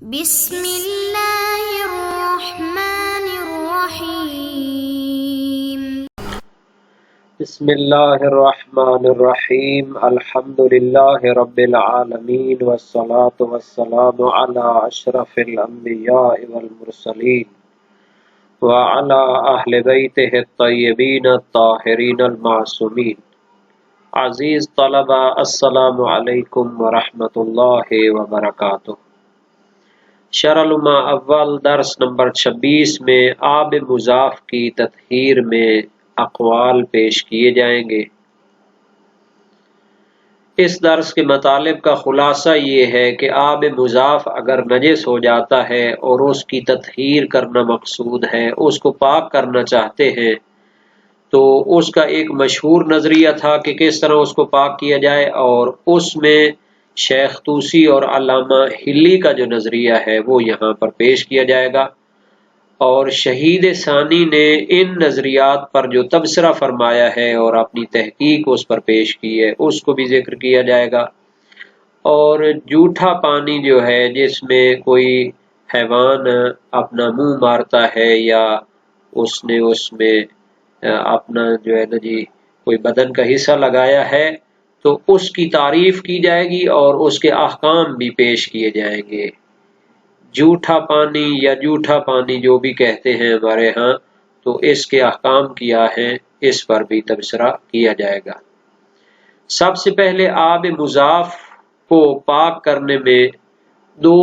بسم اللہ الرحمن الرحیم بسم اللہ الرحمن الرحیم الحمد للہ رب العالمین والصلاة والسلام علی اشرف الانبیاء والمرسلین وعلی اہل بیتہ الطیبین الطاہرین المعصومین۔ عزیز طلبہ، السلام علیکم ورحمۃ اللہ وبرکاتہ۔ شرح العلوم اول درس نمبر 26 میں آب مضاف کی تطہیر میں اقوال پیش کیے جائیں گے۔ اس درس کے مطالب کا خلاصہ یہ ہے کہ آب مضاف اگر نجس ہو جاتا ہے اور اس کی تطہیر کرنا مقصود ہے، اس کو پاک کرنا چاہتے ہیں، تو اس کا ایک مشہور نظریہ تھا کہ کس طرح اس کو پاک کیا جائے، اور اس میں شیخ طوسی اور علامہ ہلی کا جو نظریہ ہے وہ یہاں پر پیش کیا جائے گا، اور شہید ثانی نے ان نظریات پر جو تبصرہ فرمایا ہے اور اپنی تحقیق اس پر پیش کی ہے اس کو بھی ذکر کیا جائے گا۔ اور جھوٹا پانی جو ہے، جس میں کوئی حیوان اپنا منہ مارتا ہے یا اس نے اس میں اپنا جو ہے نا جی کوئی بدن کا حصہ لگایا ہے، تو اس کی تعریف کی جائے گی اور اس کے احکام بھی پیش کیے جائیں گے۔ جھوٹا پانی یا جھوٹا پانی جو بھی کہتے ہیں ہمارے ہاں، تو اس کے احکام کیا ہیں اس پر بھی تبصرہ کیا جائے گا۔ سب سے پہلے آب مضاف کو پاک کرنے میں دو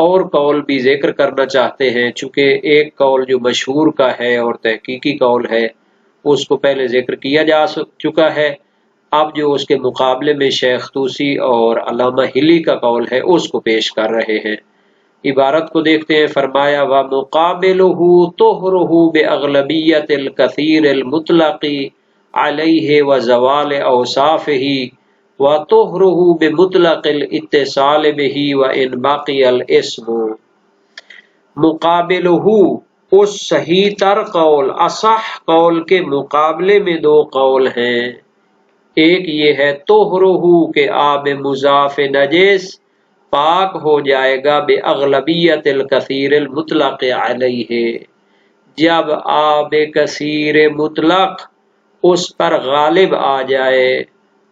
اور قول بھی ذکر کرنا چاہتے ہیں، چونکہ ایک قول جو مشہور کا ہے اور تحقیقی قول ہے اس کو پہلے ذکر کیا جا چکا ہے، اب جو اس کے مقابلے میں شیخ طوسی اور علامہ ہلی کا قول ہے اس کو پیش کر رہے ہیں۔ عبارت کو دیکھتے ہیں، فرمایا وَمُقَابِلُهُ طُهْرُهُ بِأَغْلَبِيَّةِ الْكَثِيرِ الْمُطْلَقِ عَلَيْهِ وَزَوَالِ أَوْصَافِهِ وَطُهْرُهُ بِمُطْلَقِ الْاِتِّصَالِ بِهِ وَإِنْ بَقِيَ الْإِسْمُ۔ مقابلہ، اس صحیح تر قول، اصح قول کے مقابلے میں دو قول ہیں۔ ایک یہ ہے طہرہ کہ آب مضاف نجس پاک ہو جائے گا بے اغلبیت الکثیر المطلق علیہ، جب آب کثیر مطلق اس پر غالب آ جائے،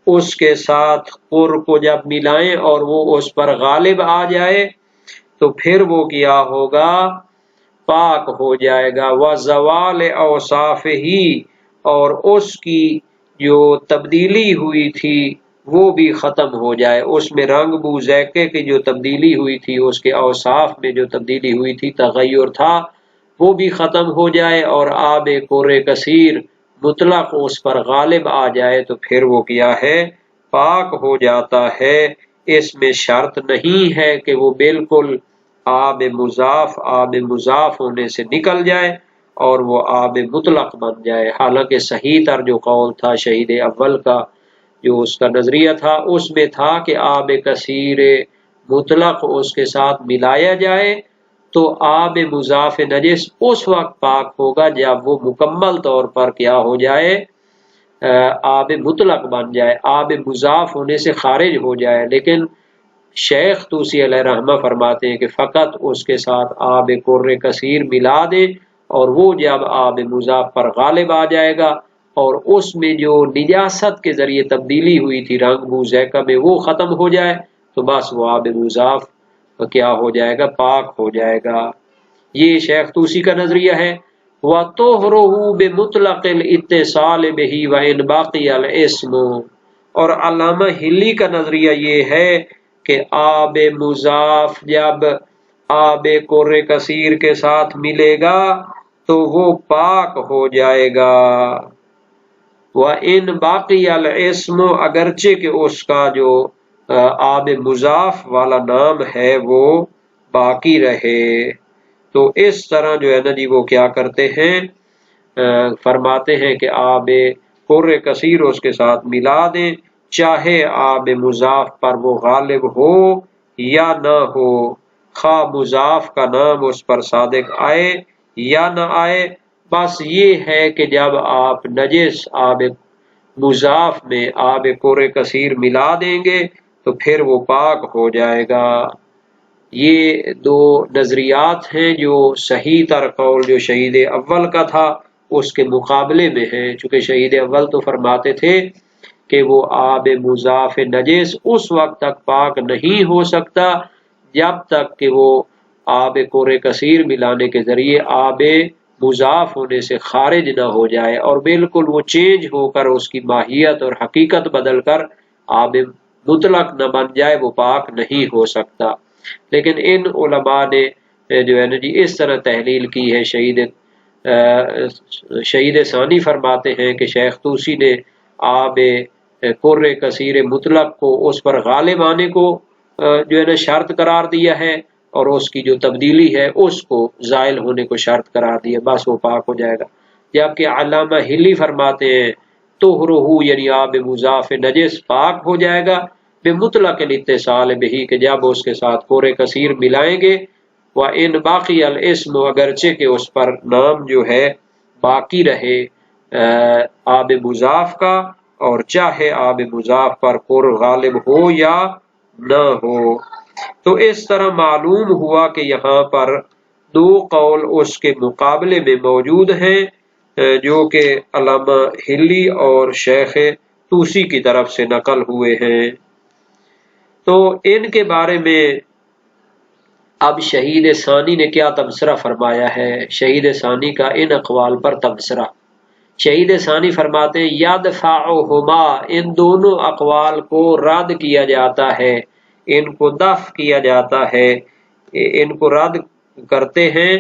اس کے ساتھ قر کو جب ملائیں اور وہ اس پر غالب آ جائے تو پھر وہ کیا ہوگا؟ پاک ہو جائے گا۔ وَزَوَالِ أَوْصَافِهِ، اور اس کی جو تبدیلی ہوئی تھی وہ بھی ختم ہو جائے، اس میں رنگ بو ذائقے کی جو تبدیلی ہوئی تھی، اس کے اوصاف میں جو تبدیلی ہوئی تھی، تغیر تھا، وہ بھی ختم ہو جائے، اور آب قر کثیر مطلق اس پر غالب آ جائے تو پھر وہ کیا ہے؟ پاک ہو جاتا ہے۔ اس میں شرط نہیں ہے کہ وہ بالکل آب مضاف ہونے سے نکل جائے اور وہ آب مطلق بن جائے، حالانکہ صحیح تر جو قول تھا شہید اول کا، جو اس کا نظریہ تھا، اس میں تھا کہ آب کثیر مطلق اس کے ساتھ ملایا جائے تو آب مضاف نجس اس وقت پاک ہوگا جب وہ مکمل طور پر کیا ہو جائے؟ آب مطلق بن جائے، آب مضاف ہونے سے خارج ہو جائے۔ لیکن شیخ طوسی علیہ رحمہ فرماتے ہیں کہ فقط اس کے ساتھ آب قر کثیر ملا دیں، اور وہ جب آب مضاف پر غالب آ جائے گا اور اس میں جو نجاست کے ذریعے تبدیلی ہوئی تھی رنگ بو ذائقہ میں وہ ختم ہو جائے تو بس وہ آب مضاف کیا ہو جائے گا؟ پاک ہو جائے گا۔ یہ شیخ طوسی کا نظریہ ہے۔ وَطُهْرُهُ بِمُطْلَقِ الْاِتِّصَالِ بِهِ وَإِنْ بَقِيَ الْإِسْمُ، اور علامہ ہلی کا نظریہ یہ ہے کہ آب مضاف جب آب قر کثیر کے ساتھ ملے گا تو وہ پاک ہو جائے گا۔ وَإِنْ بَقِيَ الْإِسْمُ، اگرچہ کہ اس کا جو آب مضاف والا نام ہے وہ باقی رہے۔ تو اس طرح جو ہے نا جی وہ کیا کرتے ہیں؟ فرماتے ہیں کہ آب قر کثیر اس کے ساتھ ملا دیں، چاہے آب مضاف پر وہ غالب ہو یا نہ ہو، خواہ مضاف کا نام اس پر صادق آئے یا نہ آئے، بس یہ ہے کہ جب آپ نجس آب مضاف میں آب قر کثیر ملا دیں گے تو پھر وہ پاک ہو جائے گا۔ یہ دو نظریات ہیں جو صحیح تر قول جو شہید اول کا تھا اس کے مقابلے میں ہیں، چونکہ شہید اول تو فرماتے تھے کہ وہ آب مضاف نجس اس وقت تک پاک نہیں ہو سکتا جب تک کہ وہ آب کور کثیر ملانے کے ذریعے آب مضاف ہونے سے خارج نہ ہو جائے اور بالکل وہ چینج ہو کر اس کی ماہیت اور حقیقت بدل کر آب مطلق نہ بن جائے، وہ پاک نہیں ہو سکتا۔ لیکن ان علماء نے جو ہے نا جی اس طرح تحلیل کی ہے۔ شہید ثانی فرماتے ہیں کہ شیخ طوسی نے آب کر کثیر مطلق کو اس پر غالب آنے کو جو ہے نا شرط قرار دیا ہے، اور اس کی جو تبدیلی ہے اس کو زائل ہونے کو شرط قرار دیا، بس وہ پاک ہو جائے گا۔ جبکہ علامہ ہلی فرماتے ہیں طہرہ یعنی آب مضاف نجس پاک ہو جائے گا بے مطلق الاتصال بہی کہ جب اس کے ساتھ کور کثیر ملائیں گے، وَإِن بَقِيَ الْإِسْمُ اگرچہ کہ اس پر نام جو ہے باقی رہے آب مضاف کا، اور چاہے آب مضاف پر کور غالب ہو یا نہ ہو۔ تو اس طرح معلوم ہوا کہ یہاں پر دو قول اس کے مقابلے میں موجود ہیں جو کہ علامہ ہلی اور شیخ طوسی کی طرف سے نقل ہوئے ہیں۔ تو ان کے بارے میں اب شہید ثانی نے کیا تبصرہ فرمایا ہے؟ شہید ثانی کا ان اقوال پر تبصرہ، شہید ثانی فرماتے ہیں یدفعہما، ان دونوں اقوال کو رد کیا جاتا ہے، ان کو دفع کیا جاتا ہے، ان کو رد کرتے ہیں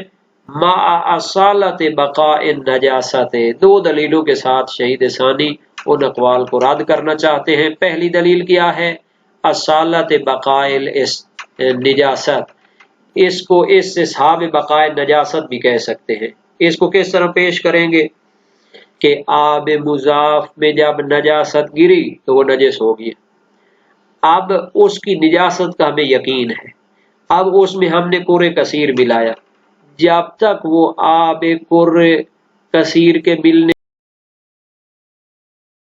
مع اصالت بقاء النجاست، دو دلیلوں کے ساتھ شہید ثانی ان اقوال کو رد کرنا چاہتے ہیں۔ پہلی دلیل کیا ہے؟ اصالت بقاء النجاست، اس کو استصحاب بقاء نجاست بھی کہہ سکتے ہیں۔ اس کو کس طرح پیش کریں گے کہ آب مضاف میں جب نجاست گری تو وہ نجس ہوگی، اب اس کی نجاست کا ہمیں یقین ہے، اب اس میں ہم نے کور کثیر ملایا، جب تک وہ آب کور کثیر کے ملنے